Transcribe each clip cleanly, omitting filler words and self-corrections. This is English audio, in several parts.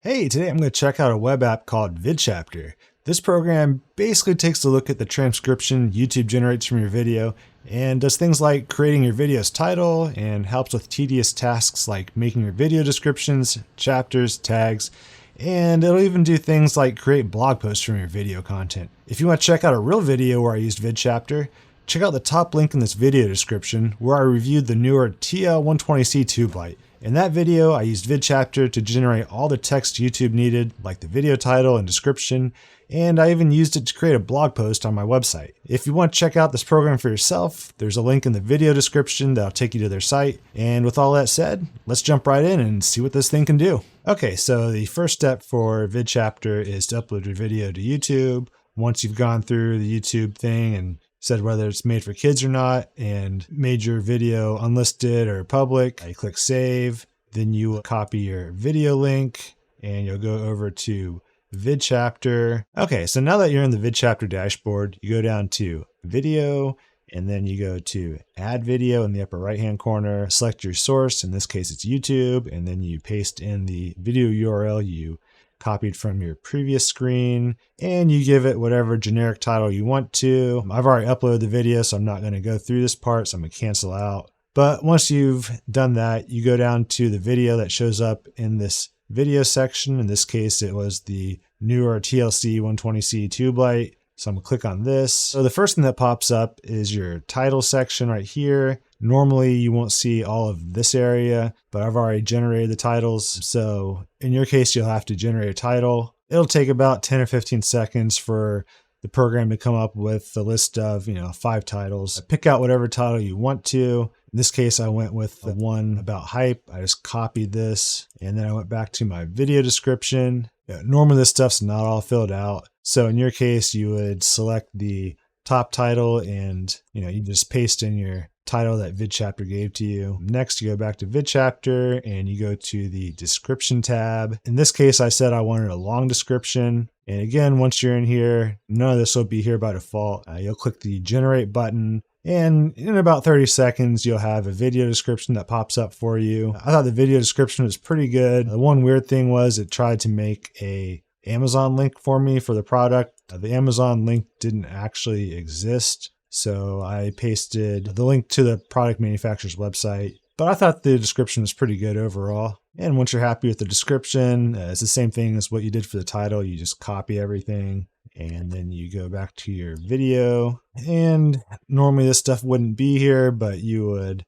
Hey, today I'm going to check out a web app called VidChapter. This program basically takes a look at the transcription YouTube generates from your video and does things like creating your video's title and helps with tedious tasks like making your video descriptions, chapters, tags, and it'll even do things like create blog posts from your video content. If you want to check out a real video where I used VidChapter, check out the top link in this video description where I reviewed the newer TL120C tube light. In that video, I used VidChapter to generate all the text YouTube needed, like the video title and description, and I even used it to create a blog post on my website. If you want to check out this program for yourself, there's a link in the video description that'll take you to their site. And with all that said, let's jump right in and see what this thing can do. Okay, so the first step for VidChapter is to upload your video to YouTube. Once you've gone through the YouTube thing and said whether it's made for kids or not and made your video unlisted or public, you click save, then you copy your video link and you'll go over to VidChapter. Okay, so now that you're in the VidChapter dashboard, you go down to video and then you go to add video in the upper right hand corner, select your source, in this case it's YouTube, and then you paste in the video URL you copied from your previous screen, and you give it whatever generic title you want to. I've already uploaded the video, so I'm not going to go through this part, so I'm going to cancel out. But once you've done that, you go down to the video that shows up in this video section. In this case, it was the newer TLC 120C tube light. So I'm going to click on this. So the first thing that pops up is your title section right here. Normally you won't see all of this area, but I've already generated the titles. So in your case, you'll have to generate a title. It'll take about 10 or 15 seconds for the program to come up with a list of, 5 titles. Pick out whatever title you want to. In this case, I went with the one about hype. I just copied this and then I went back to my video description. Normally this stuff's not all filled out. So in your case, you would select the top title and, you just paste in your title that VidChapter gave to you. Next, you go back to VidChapter and you go to the description tab. In this case, I said I wanted a long description. And again, once you're in here, none of this will be here by default. You'll click the generate button. And in about 30 seconds, you'll have a video description that pops up for you. I thought the video description was pretty good. The one weird thing was it tried to make a Amazon link for me for the product. The Amazon link didn't actually exist. So I pasted the link to the product manufacturer's website, but I thought the description was pretty good overall. And once you're happy with the description, it's the same thing as what you did for the title. You just copy everything and then you go back to your video. And normally this stuff wouldn't be here, but you would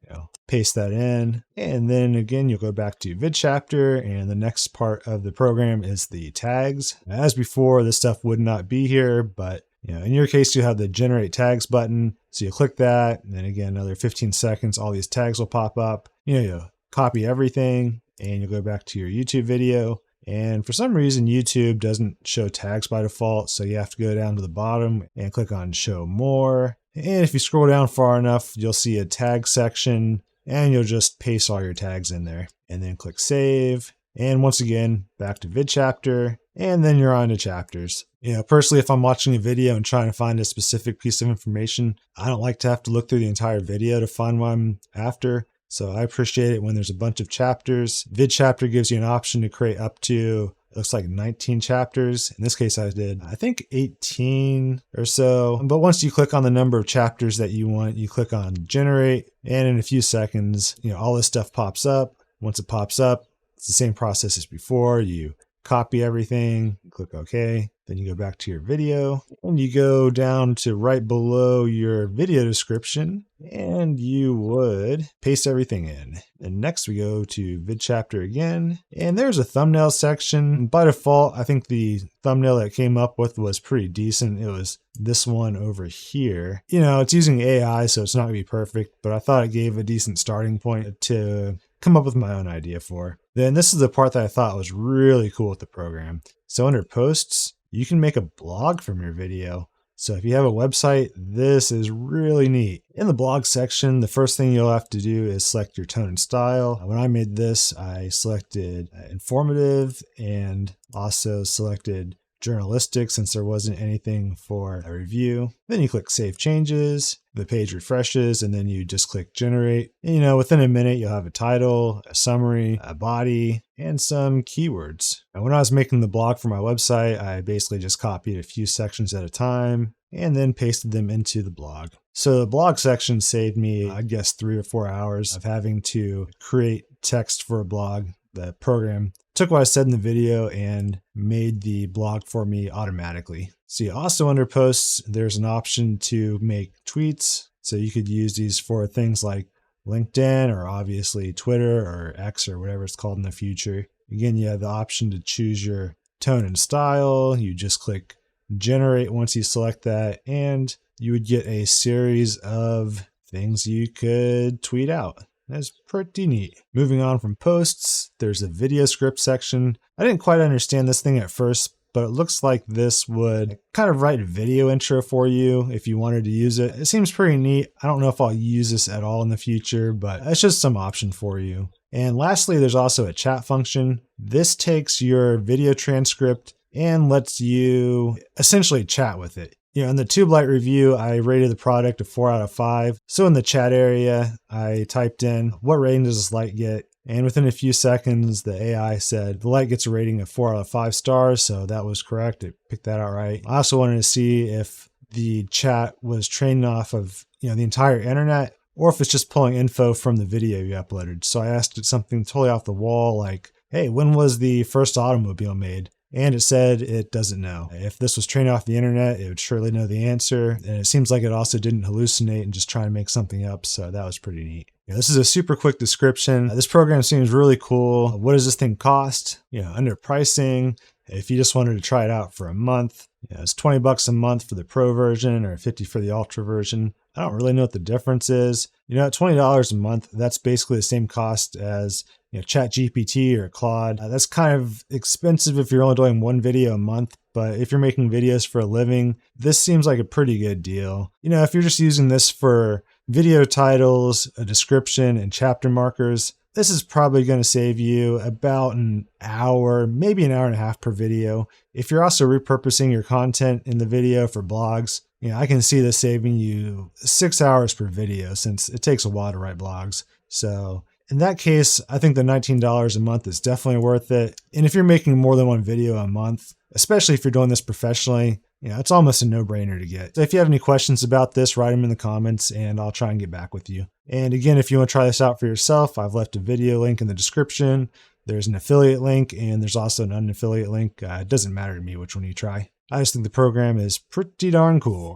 paste that in. And then again, you'll go back to VidChapter, and the next part of the program is the tags. As before, this stuff would not be here, but in your case, you have the generate tags button. So you click that, and then again, another 15 seconds, all these tags will pop up. You'll copy everything and you'll go back to your YouTube video. And for some reason, YouTube doesn't show tags by default. So you have to go down to the bottom and click on show more. And if you scroll down far enough, you'll see a tag section and you'll just paste all your tags in there and then click save. And once again, back to VidChapter, and then you're on to chapters. Personally, if I'm watching a video and trying to find a specific piece of information, I don't like to have to look through the entire video to find what I'm after. So I appreciate it when there's a bunch of chapters. VidChapter gives you an option to create up to, it looks like 19 chapters. In this case, I did, I think 18 or so. But once you click on the number of chapters that you want, you click on generate, and in a few seconds, all this stuff pops up. Once it pops up, it's the same process as before. You copy everything, click OK, then you go back to your video and you go down to right below your video description and you would paste everything in. And next we go to VidChapter again, and there's a thumbnail section. By default, I think the thumbnail that it came up with was pretty decent. It was this one over here. It's using AI, so it's not gonna be perfect, but I thought it gave a decent starting point to come up with my own idea for. Then this is the part that I thought was really cool with the program. So under posts, you can make a blog from your video. So if you have a website, this is really neat. In the blog section, the first thing you'll have to do is select your tone and style. When I made this, I selected informative and also selected journalistic since there wasn't anything for a review. Then you click Save Changes, the page refreshes, and then you just click Generate. And within a minute, you'll have a title, a summary, a body, and some keywords. And when I was making the blog for my website, I basically just copied a few sections at a time and then pasted them into the blog. So the blog section saved me, I guess, 3 or 4 hours of having to create text for a blog. The program took what I said in the video and made the blog for me automatically. See, also under posts, there's an option to make tweets. So you could use these for things like LinkedIn or obviously Twitter or X or whatever it's called in the future. Again, you have the option to choose your tone and style. You just click Generate once you select that, and you would get a series of things you could tweet out. That's pretty neat. Moving on from posts, there's a video script section. I didn't quite understand this thing at first, but it looks like this would kind of write a video intro for you if you wanted to use it. It seems pretty neat. I don't know if I'll use this at all in the future, but it's just some option for you. And lastly, there's also a chat function. This takes your video transcript and lets you essentially chat with it. In the Tube Light review, I rated the product a 4 out of 5. So in the chat area, I typed in, what rating does this light get? And within a few seconds, the AI said the light gets a rating of 4 out of 5 stars. So that was correct. It picked that out right. I also wanted to see if the chat was trained off of the entire internet, or if it's just pulling info from the video you uploaded. So I asked it something totally off the wall, like, hey, when was the first automobile made? And it said it doesn't know. If this was trained off the internet, it would surely know the answer. And it seems like it also didn't hallucinate and just try to make something up. So that was pretty neat. This is a super quick description. This program seems really cool. What does this thing cost? Under pricing, if you just wanted to try it out for a month, it's $20 a month for the pro version or $50 for the ultra version. I don't really know what the difference is. At $20 a month, that's basically the same cost as ChatGPT or Claude. That's kind of expensive if you're only doing one video a month, but if you're making videos for a living, this seems like a pretty good deal. If you're just using this for video titles, a description, and chapter markers, this is probably going to save you about an hour, maybe an hour and a half per video. If you're also repurposing your content in the video for blogs, I can see this saving you 6 hours per video since it takes a while to write blogs. So in that case, I think the $19 a month is definitely worth it. And if you're making more than one video a month, especially if you're doing this professionally, it's almost a no-brainer to get. So if you have any questions about this, write them in the comments and I'll try and get back with you. And again, if you want to try this out for yourself, I've left a video link in the description. There's an affiliate link and there's also an unaffiliate link. It doesn't matter to me which one you try. I just think the program is pretty darn cool.